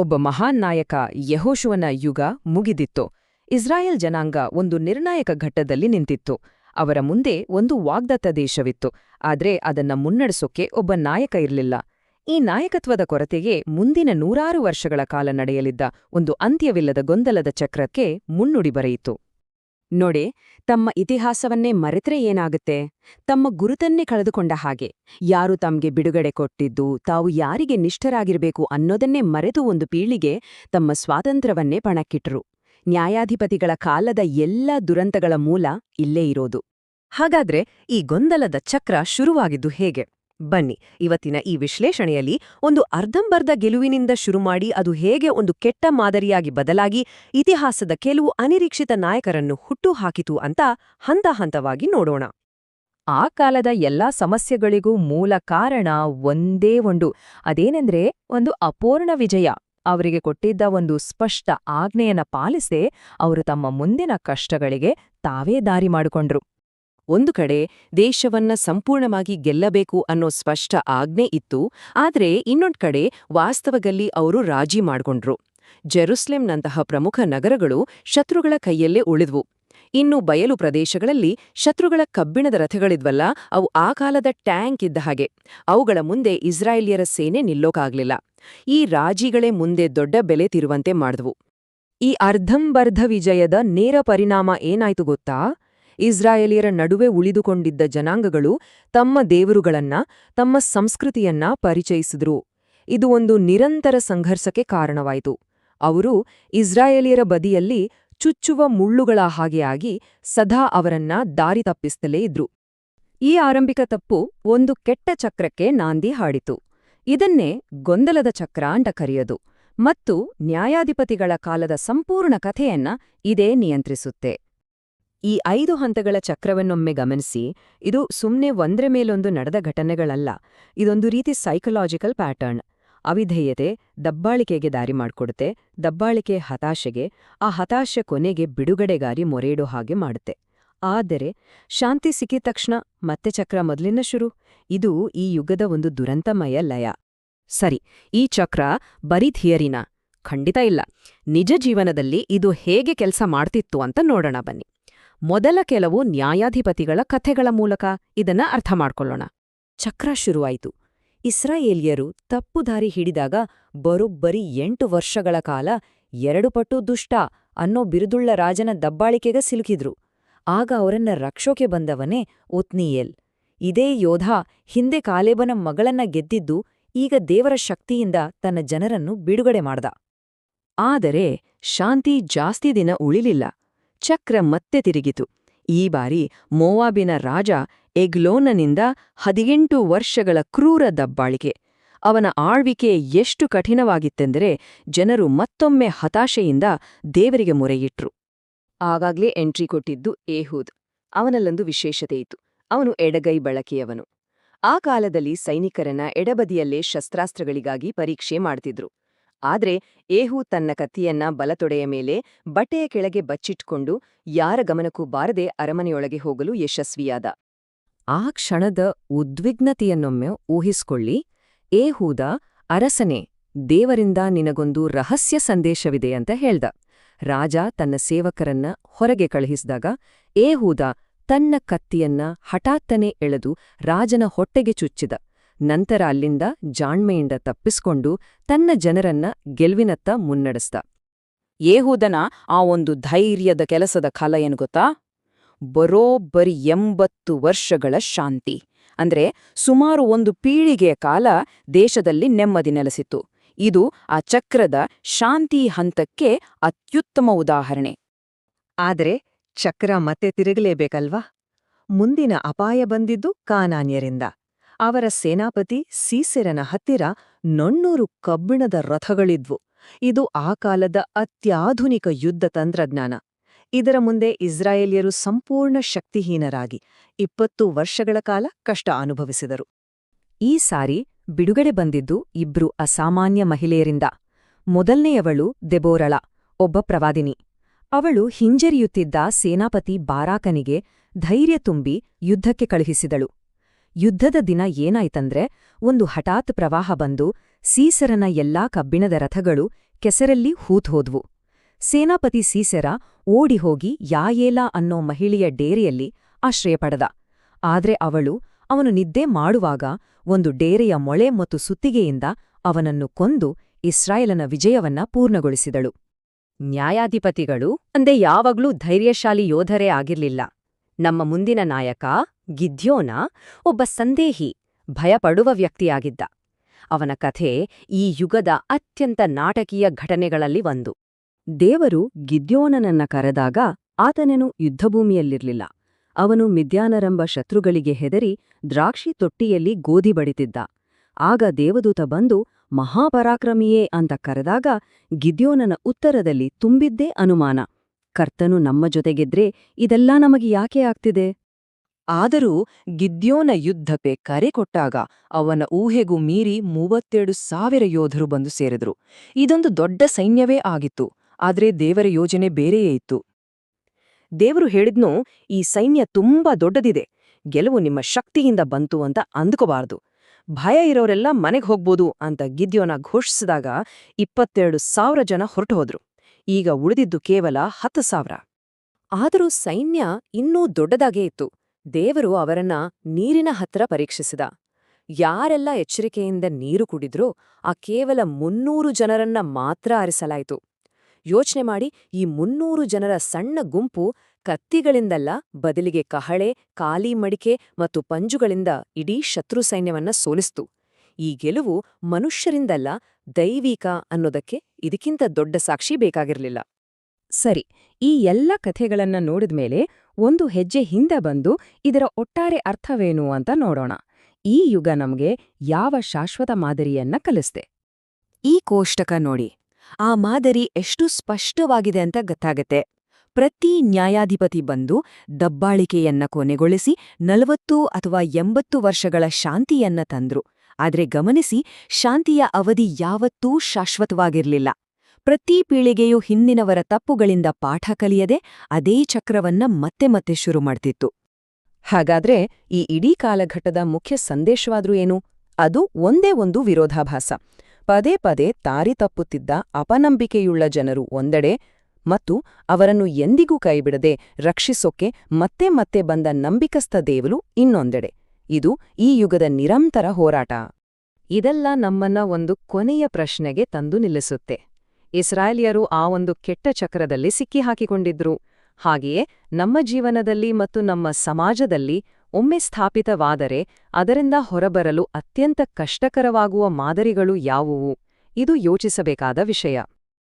ಒಬ್ಬ ಮಹಾನ್ ನಾಯಕ ಯೆಹೋಶುವನ ಯುಗ ಮುಗಿದಿತ್ತು. ಇಸ್ರಾಯೇಲ್ ಜನಾಂಗ ಒಂದು ನಿರ್ಣಾಯಕ ಘಟ್ಟದಲ್ಲಿ ನಿಂತಿತ್ತು. ಅವರ ಮುಂದೆ ಒಂದು ವಾಗ್ದತ್ತ ದೇಶವಿತ್ತು, ಆದ್ರೆ ಅದನ್ನ ಮುನ್ನಡೆಸೋಕೆ ಒಬ್ಬ ನಾಯಕ ಇರಲಿಲ್ಲ. ಈ ನಾಯಕತ್ವದ ಕೊರತೆಗೆ ಮುಂದಿನ 100 ವರ್ಷಗಳ ಕಾಲ ನಡೆಯಲಿದ್ದ ಒಂದು ಅಂತ್ಯವಿಲ್ಲದ ಗೊಂದಲದ ಚಕ್ರಕ್ಕೆ ಮುನ್ನುಡಿ ಬರೆಯಿತು. ನೋಡೆ, ತಮ್ಮ ಇತಿಹಾಸವನ್ನೇ ಮರೆತರೆ ಏನಾಗುತ್ತೆ? ತಮ್ಮ ಗುರುತನ್ನೇ ಕಳೆದುಕೊಂಡ ಹಾಗೆ. ಯಾರು ತಮ್ಗೆ ಬಿಡುಗಡೆ ಕೊಟ್ಟಿದ್ದು, ತಾವು ಯಾರಿಗೆ ನಿಷ್ಠರಾಗಿರಬೇಕು ಅನ್ನೋದನ್ನೇ ಮರೆತು ಒಂದು ಪೀಳಿಗೆ ತಮ್ಮ ಸ್ವಾತಂತ್ರ್ಯವನ್ನೇ ಪಣಕ್ಕಿಟ್ರು. ನ್ಯಾಯಾಧಿಪತಿಗಳ ಕಾಲದ ಎಲ್ಲ ದುರಂತಗಳ ಮೂಲ ಇಲ್ಲೇ ಇರೋದು. ಹಾಗಾದ್ರೆ ಈ ಗೊಂದಲದ ಚಕ್ರ ಶುರುವಾಗಿದ್ದು ಹೇಗೆ? ಬನ್ನಿ, ಇವತ್ತಿನ ಈ ವಿಶ್ಲೇಷಣೆಯಲ್ಲಿ ಒಂದು ಅರ್ಧಂಬರ್ಧ ಗೆಲುವಿನಿಂದ ಶುರುಮಾಡಿ ಅದು ಹೇಗೆ ಒಂದು ಕೆಟ್ಟ ಮಾದರಿಯಾಗಿ ಬದಲಾಗಿ ಇತಿಹಾಸದ ಕೆಲವು ಅನಿರೀಕ್ಷಿತ ನಾಯಕರನ್ನು ಹುಟ್ಟುಹಾಕಿತು ಅಂತ ಹಂತಹಂತವಾಗಿ ನೋಡೋಣ. ಆ ಕಾಲದ ಎಲ್ಲಾ ಸಮಸ್ಯೆಗಳಿಗೂ ಮೂಲ ಕಾರಣ ಒಂದೇ ಒಂದು. ಅದೇನೆಂದ್ರೆ ಒಂದು ಅಪೂರ್ಣ ವಿಜಯ. ಅವರಿಗೆ ಕೊಟ್ಟಿದ್ದ ಒಂದು ಸ್ಪಷ್ಟ ಆಜ್ಞೆಯನ್ನ ಪಾಲಿಸದೆ ಅವರು ತಮ್ಮ ಮುಂದಿನ ಕಷ್ಟಗಳಿಗೆ ತಾವೇ ದಾರಿ ಮಾಡಿಕೊಂಡ್ರು. ಒಂದು ಕಡೆ ದೇಶವನ್ನ ಸಂಪೂರ್ಣವಾಗಿ ಗೆಲ್ಲಬೇಕು ಅನ್ನೋ ಸ್ಪಷ್ಟ ಆಜ್ಞೆ ಇತ್ತು, ಆದ್ರೆ ಇನ್ನೊಂದ್ ಕಡೆ ವಾಸ್ತವದಲ್ಲಿ ಅವರು ರಾಜಿ ಮಾಡ್ಕೊಂಡ್ರು. ಜೆರುಸಲೆಂನಂತಹ ಪ್ರಮುಖ ನಗರಗಳು ಶತ್ರುಗಳ ಕೈಯಲ್ಲೇ ಉಳಿದ್ವು. ಇನ್ನು ಬಯಲು ಪ್ರದೇಶಗಳಲ್ಲಿ ಶತ್ರುಗಳ ಕಬ್ಬಿಣದ ರಥಗಳಿದ್ವಲ್ಲ, ಅವು ಆ ಕಾಲದ ಟ್ಯಾಂಕ್ ಇದ್ದ ಹಾಗೆ. ಅವುಗಳ ಮುಂದೆ ಇಸ್ರಾಯೇಲ್ಯರ ಸೇನೆ ನಿಲ್ಲೋಕಾಗ್ಲಿಲ್ಲ. ಈ ರಾಜಿಗಳೇ ಮುಂದೆ ದೊಡ್ಡ ಬೆಲೆ ತಿರುವಂತೆ ಮಾಡಿದ್ವು. ಈ ಅರ್ಧಂಬರ್ಧ ವಿಜಯದ ನೇರ ಪರಿಣಾಮ ಏನಾಯ್ತು ಗೊತ್ತಾ? ಇಸ್ರಾಯೇಲಿಯರ ನಡುವೆ ಉಳಿದುಕೊಂಡಿದ್ದ ಜನಾಂಗಗಳು ತಮ್ಮ ದೇವರುಗಳನ್ನ, ತಮ್ಮ ಸಂಸ್ಕೃತಿಯನ್ನ ಪರಿಚಯಿಸಿದ್ರು. ಇದು ಒಂದು ನಿರಂತರ ಸಂಘರ್ಷಕ್ಕೆ ಕಾರಣವಾಯಿತು. ಅವರು ಇಸ್ರಾಯೇಲಿಯರ ಬದಿಯಲ್ಲಿ ಚುಚ್ಚುವ ಮುಳ್ಳುಗಳ ಹಾಗೆ ಆಗಿ ಸದಾ ಅವರನ್ನ ದಾರಿ ತಪ್ಪಿಸ್ತಲೇ ಇದ್ರು. ಈ ಆರಂಭಿಕ ತಪ್ಪು ಒಂದು ಕೆಟ್ಟ ಚಕ್ರಕ್ಕೆ ನಾಂದಿ ಹಾಡಿತು. ಇದನ್ನೇ ಗೊಂದಲದ ಚಕ್ರ ಅಂತ ಕರೆಯೋದು. ಮತ್ತು ನ್ಯಾಯಾಧಿಪತಿಗಳ ಕಾಲದ ಸಂಪೂರ್ಣ ಕಥೆಯನ್ನ ಇದೇ ನಿಯಂತ್ರಿಸುತ್ತೆ. ಈ 5 ಹಂತಗಳ ಚಕ್ರವನ್ನೊಮ್ಮೆ ಗಮನಿಸಿ. ಇದು ಸುಮ್ನೆ ಒಂದ್ರ ಮೇಲೊಂದು ನಡೆದ ಘಟನೆಗಳಲ್ಲ. ಇದೊಂದು ರೀತಿ ಸೈಕಲಾಜಿಕಲ್ ಪ್ಯಾಟರ್ನ್. ಅವಿಧೇಯತೆ ದಬ್ಬಾಳಿಕೆಗೆ ದಾರಿ ಮಾಡ್ಕೊಡುತ್ತೆ, ದಬ್ಬಾಳಿಕೆ ಹತಾಶೆಗೆ, ಆ ಹತಾಶೆ ಕೊನೆಗೆ ಬಿಡುಗಡೆಗಾರಿ ಮೊರೆಯಿಡೋ ಹಾಗೆ ಮಾಡುತ್ತೆ. ಆದರೆ ಶಾಂತಿ ಸಿಕ್ಕಿದ ತಕ್ಷಣ ಮತ್ತೆ ಚಕ್ರ ಮೊದಲಿನ ಶುರು. ಇದು ಈ ಯುಗದ ಒಂದು ದುರಂತಮಯ ಲಯ. ಸರಿ, ಈ ಚಕ್ರ ಬರೀ ಥಿಯರಿನ? ಖಂಡಿತ ಇಲ್ಲ. ನಿಜ ಜೀವನದಲ್ಲಿ ಇದು ಹೇಗೆ ಕೆಲಸ ಮಾಡ್ತಿತ್ತು ಅಂತ ನೋಡೋಣ ಬನ್ನಿ. ಮೊದಲ ಕೆಲವು ನ್ಯಾಯಾಧಿಪತಿಗಳ ಕಥೆಗಳ ಮೂಲಕ ಇದನ್ನ ಅರ್ಥ ಮಾಡ್ಕೊಳ್ಳೋಣ. ಚಕ್ರ ಶುರುವಾಯಿತು. ಇಸ್ರಾಯೇಲ್ಯರು ತಪ್ಪು ದಾರಿ ಹಿಡಿದಾಗ ಬರೋಬ್ಬರಿ 8 ವರ್ಷಗಳ ಕಾಲ 2 ಪಟ್ಟು ದುಷ್ಟ ಅನ್ನೋ ಬಿರುದುಳ್ಳ ರಾಜನ ದಬ್ಬಾಳಿಕೆಗೆ ಸಿಲುಕಿದ್ರು. ಆಗ ಅವರನ್ನ ರಕ್ಷೋಕೆ ಬಂದವನೇ ಒತ್ನೀಯೇಲ್. ಇದೇ ಯೋಧ ಹಿಂದೆ ಕಾಲೇಬನ ಮಗಳನ್ನ ಗೆದ್ದಿದ್ದು ಈಗ ದೇವರ ಶಕ್ತಿಯಿಂದ ತನ್ನ ಜನರನ್ನು ಬಿಡುಗಡೆ ಮಾಡ್ದ. ಆದರೆ ಶಾಂತಿ ಜಾಸ್ತಿ ದಿನ ಉಳಿಲಿಲ್ಲ. ಚಕ್ರ ಮತ್ತೆ ತಿರುಗಿತು. ಈ ಬಾರಿ ಮೋವಾಬಿನ ರಾಜ ಎಗ್ಲೋನನಿಂದ 18 ವರ್ಷಗಳ ಕ್ರೂರ ದಬ್ಬಾಳಿಕೆ. ಅವನ ಆಳ್ವಿಕೆ ಎಷ್ಟು ಕಠಿಣವಾಗಿತ್ತೆಂದರೆ ಜನರು ಮತ್ತೊಮ್ಮೆ ಹತಾಶೆಯಿಂದ ದೇವರಿಗೆ ಮೊರೆಯಿಟ್ರು. ಆಗಾಗ್ಲೇ ಎಂಟ್ರಿ ಕೊಟ್ಟಿದ್ದು ಏಹೂದ್. ಅವನಲ್ಲೊಂದು ವಿಶೇಷತೆಯಿತ್ತು. ಅವನು ಎಡಗೈ ಬಳಕೆಯವನು. ಆ ಕಾಲದಲ್ಲಿ ಸೈನಿಕರನ್ನ ಎಡಬದಿಯಲ್ಲೇ ಶಸ್ತ್ರಾಸ್ತ್ರಗಳಿಗಾಗಿ ಪರೀಕ್ಷೆ ಮಾಡ್ತಿದ್ರು. ಆದ್ರೆ ಏಹೂದ್ ತನ್ನ ಕತ್ತಿಯನ್ನ ಬಲತೊಡೆಯ ಮೇಲೆ ಬಟ್ಟೆಯ ಕೆಳಗೆ ಬಚ್ಚಿಟ್ಕೊಂಡು ಯಾರ ಗಮನಕ್ಕೂ ಬಾರದೆ ಅರಮನೆಯೊಳಗೆ ಹೋಗಲು ಯಶಸ್ವಿಯಾದ. ಆ ಕ್ಷಣದ ಉದ್ವಿಗ್ನತೆಯನ್ನೊಮ್ಮೆ ಊಹಿಸ್ಕೊಳ್ಳಿ. ಏಹೂದ, ಅರಸನೇ, ದೇವರಿಂದ ನಿನಗೊಂದು ರಹಸ್ಯ ಸಂದೇಶವಿದೆ ಅಂತ ಹೇಳ್ದ. ರಾಜ ತನ್ನ ಸೇವಕರನ್ನ ಹೊರಗೆ ಕಳುಹಿಸಿದಾಗ ಏಹೂದ ತನ್ನ ಕತ್ತಿಯನ್ನ ಹಠಾತ್ತನೆ ಎಳೆದು ರಾಜನ ಹೊಟ್ಟೆಗೆ ಚುಚ್ಚಿದ. ನಂತರ ಅಲ್ಲಿಂದ ಜಾಣ್ಮೆಯಿಂದ ತಪ್ಪಿಸ್ಕೊಂಡು ತನ್ನ ಜನರನ್ನ ಗೆಲುವಿನತ್ತ ಮುನ್ನಡೆಸ್ದ. ಏಹೂದನ ಆ ಒಂದು ಧೈರ್ಯದ ಕೆಲಸದ ಕಾಲ ಏನು ಗೊತ್ತಾ? ಬರೋಬ್ಬರಿ 80 ವರ್ಷಗಳ ಶಾಂತಿ. ಅಂದ್ರೆ ಸುಮಾರು ಒಂದು ಪೀಳಿಗೆಯ ಕಾಲ ದೇಶದಲ್ಲಿ ನೆಮ್ಮದಿ ನೆಲೆಸಿತ್ತು. ಇದು ಆ ಚಕ್ರದ ಶಾಂತಿ ಹಂತಕ್ಕೆ ಅತ್ಯುತ್ತಮ ಉದಾಹರಣೆ. ಆದರೆ ಚಕ್ರ ಮತ್ತೆ ತಿರುಗಲೇಬೇಕಲ್ವಾ? ಮುಂದಿನ ಅಪಾಯ ಬಂದಿದ್ದು ಕಾನಾನ್ಯರಿಂದ. ಅವರ ಸೇನಾಪತಿ ಸೀಸೆರನ ಹತ್ತಿರ 900 ಕಬ್ಬಿಣದ ರಥಗಳಿದ್ವು. ಇದು ಆ ಕಾಲದ ಅತ್ಯಾಧುನಿಕ ಯುದ್ಧ ತಂತ್ರಜ್ಞಾನ. ಇದರ ಮುಂದೆ ಇಸ್ರಾಯೇಲ್ಯರು ಸಂಪೂರ್ಣ ಶಕ್ತಿಹೀನರಾಗಿ 20 ವರ್ಷಗಳ ಕಾಲ ಕಷ್ಟ ಅನುಭವಿಸಿದರು. ಈ ಸಾರಿ ಬಿಡುಗಡೆ ಬಂದಿದ್ದು 2 ಅಸಾಮಾನ್ಯ ಮಹಿಳೆಯರಿಂದ. ಮೊದಲನೆಯವಳು ದೆಬೋರಳ, ಒಬ್ಬ ಪ್ರವಾದಿನಿ. ಅವಳು ಹಿಂಜರಿಯುತ್ತಿದ್ದ ಸೇನಾಪತಿ ಬಾರಾಕನಿಗೆ ಧೈರ್ಯ ತುಂಬಿ ಯುದ್ಧಕ್ಕೆ ಕಳುಹಿಸಿದಳು. ಯುದ್ಧದ ದಿನ ಏನಾಯ್ತಂದ್ರೆ ಒಂದು ಹಠಾತ್ ಪ್ರವಾಹ ಬಂದು ಸೀಸರನ ಎಲ್ಲಾ ಕಬ್ಬಿಣದ ರಥಗಳು ಕೆಸರಲ್ಲಿ ಹೂತ್ಹೋದ್ವು. ಸೇನಾಪತಿ ಸೀಸೆರ ಓಡಿಹೋಗಿ ಯಾಯೇಲಾ ಅನ್ನೋ ಮಹಿಳೆಯ ಡೇರೆಯಲ್ಲಿ ಆಶ್ರಯ ಪಡೆದ. ಆದ್ರೆ ಅವನು ನಿದ್ದೆ ಮಾಡುವಾಗ ಒಂದು ಡೇರೆಯ ಮೊಳೆ ಮತ್ತು ಸುತ್ತಿಗೆಯಿಂದ ಅವನನ್ನು ಕೊಂದು ಇಸ್ರಾಯೇಲನ ವಿಜಯವನ್ನ ಪೂರ್ಣಗೊಳಿಸಿದಳು. ನ್ಯಾಯಾಧಿಪತಿಗಳು ಅಂದೇ ಯಾವಾಗ್ಲೂ ಧೈರ್ಯಶಾಲಿ ಯೋಧರೇ ಆಗಿರ್ಲಿಲ್ಲ. ನಮ್ಮ ಮುಂದಿನ ನಾಯಕ ಗಿದ್ಯೋನ ಒಬ್ಬ ಸಂದೇಹಿ, ಭಯಪಡುವ ವ್ಯಕ್ತಿಯಾಗಿದ್ದ. ಅವನ ಕಥೆ ಈ ಯುಗದ ಅತ್ಯಂತ ನಾಟಕೀಯ ಘಟನೆಗಳಲ್ಲಿ ಒಂದು. ದೇವರು ಗಿದ್ಯೋನನನ್ನ ಕರೆದಾಗ ಆತನೇನು ಯುದ್ಧಭೂಮಿಯಲ್ಲಿರ್ಲಿಲ್ಲ. ಅವನು ಮಿದ್ಯಾನರೆಂಬ ಶತ್ರುಗಳಿಗೆ ಹೆದರಿ ದ್ರಾಕ್ಷಿ ತೊಟ್ಟಿಯಲ್ಲಿ ಗೋಧಿ ಬಡಿತಿದ್ದ. ಆಗ ದೇವದೂತ ಬಂದು ಮಹಾಪರಾಕ್ರಮಿಯೇ ಅಂತ ಕರೆದಾಗ ಗಿದ್ಯೋನನ ಉತ್ತರದಲ್ಲಿ ತುಂಬಿದ್ದೇ ಅನುಮಾನ. ಕರ್ತನು ನಮ್ಮ ಜೊತೆಗಿದ್ರೆ ಇದೆಲ್ಲಾ ನಮಗೆ ಯಾಕೆ ಆಗ್ತಿದೆ? ಆದರೂ ಗಿದ್ಯೋನ ಯುದ್ಧಕ್ಕೆ ಕರೆ ಕೊಟ್ಟಾಗ ಅವನ ಊಹೆಗೂ ಮೀರಿ 32,000 ಯೋಧರು ಬಂದು ಸೇರಿದ್ರು. ಇದೊಂದು ದೊಡ್ಡ ಸೈನ್ಯವೇ ಆಗಿತ್ತು. ಆದ್ರೆ ದೇವರ ಯೋಜನೆ ಬೇರೆಯೇ ಇತ್ತು. ದೇವರು ಹೇಳಿದ್ನು, ಈ ಸೈನ್ಯ ತುಂಬಾ ದೊಡ್ಡದಿದೆ, ಗೆಲುವು ನಿಮ್ಮ ಶಕ್ತಿಯಿಂದ ಬಂತು ಅಂತ ಅಂದ್ಕೋಬಾರ್ದು. ಭಯ ಇರೋರೆಲ್ಲ ಮನೆಗೆ ಹೋಗ್ಬೋದು ಅಂತ ಗಿದ್ಯೋನ ಘೋಷಿಸಿದಾಗ 22,000 ಜನ ಹೊರಟು ಹೋದ್ರು. ಈಗ ಉಳಿದಿದ್ದು ಕೇವಲ 10,000. ಆದರೂ ಸೈನ್ಯ ಇನ್ನೂ ದೊಡ್ಡದಾಗೇ ಇತ್ತು. ದೇವರು ಅವರನ್ನ ನೀರಿನ ಹತ್ರ ಪರೀಕ್ಷಿಸಿದ. ಯಾರೆಲ್ಲ ಎಚ್ಚರಿಕೆಯಿಂದ ನೀರು ಕುಡಿದ್ರೋ ಆ ಕೇವಲ 300 ಜನರನ್ನ ಮಾತ್ರ ಆರಿಸಲಾಯಿತು. ಯೋಚನೆ ಮಾಡಿ, ಈ 300 ಜನರ ಸಣ್ಣ ಗುಂಪು ಕತ್ತಿಗಳಿಂದಲ್ಲ, ಬದಲಿಗೆ ಕಹಳೆ, ಕಾಲಿ ಮಡಿಕೆ ಮತ್ತು ಪಂಜುಗಳಿಂದ ಇಡೀ ಶತ್ರು ಸೈನ್ಯವನ್ನ ಸೋಲಿಸ್ತು. ಈ ಗೆಲುವು ಮನುಷ್ಯರಿಂದಲ್ಲ, ದೈವಿಕ ಅನ್ನೋದಕ್ಕೆ ಇದಕ್ಕಿಂತ ದೊಡ್ಡ ಸಾಕ್ಷಿ ಬೇಕಾಗಿರ್ಲಿಲ್ಲ. ಸರಿ, ಈ ಎಲ್ಲ ಕಥೆಗಳನ್ನ ನೋಡಿದ್ಮೇಲೆ ಒಂದು ಹೆಜ್ಜೆ ಹಿಂದೆ ಬಂದು ಇದರ ಒಟ್ಟಾರೆ ಅರ್ಥವೇನು ಅಂತ ನೋಡೋಣ. ಈ ಯುಗ ನಮ್ಗೆ ಯಾವ ಶಾಶ್ವತ ಮಾದರಿಯನ್ನ ಕಲಿಸ್ತೆ? ಈ ಕೋಷ್ಟಕ ನೋಡಿ. ಆ ಮಾದರಿ ಎಷ್ಟು ಸ್ಪಷ್ಟವಾಗಿದೆ ಅಂತ ಗೊತ್ತಾಗತ್ತೆ. ಪ್ರತಿ ನ್ಯಾಯಾಧಿಪತಿ ಬಂದು ದಬ್ಬಾಳಿಕೆಯನ್ನ ಕೊನೆಗೊಳಿಸಿ 40 ಅಥವಾ 80 ವರ್ಷಗಳ ಶಾಂತಿಯನ್ನ ತಂದ್ರು. ಆದ್ರೆ ಗಮನಿಸಿ, ಶಾಂತಿಯ ಅವಧಿ ಯಾವತ್ತೂ ಶಾಶ್ವತವಾಗಿರ್ಲಿಲ್ಲ. ಪ್ರತಿ ಪೀಳಿಗೆಯೂ ಹಿಂದಿನವರ ತಪ್ಪುಗಳಿಂದ ಪಾಠ ಕಲಿಯದೆ ಅದೇ ಚಕ್ರವನ್ನ ಮತ್ತೆ ಮತ್ತೆ ಶುರು ಮಾಡ್ತಿತ್ತು. ಹಾಗಾದ್ರೆ ಈ ಇಡೀ ಕಾಲಘಟ್ಟದ ಮುಖ್ಯ ಸಂದೇಶವಾದ್ರೂ ಏನು? ಅದು ಒಂದೇ ಒಂದು ವಿರೋಧಾಭಾಸ. ಪದೇ ಪದೇ ದಾರಿ ತಪ್ಪುತ್ತಿದ್ದ ಅಪನಂಬಿಕೆಯುಳ್ಳ ಜನರು ಒಂದೆಡೆ, ಮತ್ತು ಅವರನ್ನು ಎಂದಿಗೂ ಕೈಬಿಡದೆ ರಕ್ಷಿಸೋಕೆ ಮತ್ತೆ ಮತ್ತೆ ಬಂದ ನಂಬಿಕಸ್ಥ ದೇವರು ಇನ್ನೊಂದೆಡೆ. ಇದು ಈ ಯುಗದ ನಿರಂತರ ಹೋರಾಟ. ಇದೆಲ್ಲ ನಮ್ಮನ್ನ ಒಂದು ಕೊನೆಯ ಪ್ರಶ್ನೆಗೆ ತಂದು ನಿಲ್ಲಿಸುತ್ತೆ. ಇಸ್ರಾಯೇಲ್ಯರು ಆ ಒಂದು ಕೆಟ್ಟ ಚಕ್ರದಲ್ಲಿ ಸಿಕ್ಕಿಹಾಕಿಕೊಂಡಿದ್ರು. ಹಾಗೆಯೇ ನಮ್ಮ ಜೀವನದಲ್ಲಿ ಮತ್ತು ನಮ್ಮ ಸಮಾಜದಲ್ಲಿ ಒಮ್ಮೆ ಸ್ಥಾಪಿತವಾದರೆ ಅದರಿಂದ ಹೊರಬರಲು ಅತ್ಯಂತ ಕಷ್ಟಕರವಾಗುವ ಮಾದರಿಗಳು ಯಾವುವು? ಇದು ಯೋಚಿಸಬೇಕಾದ ವಿಷಯ.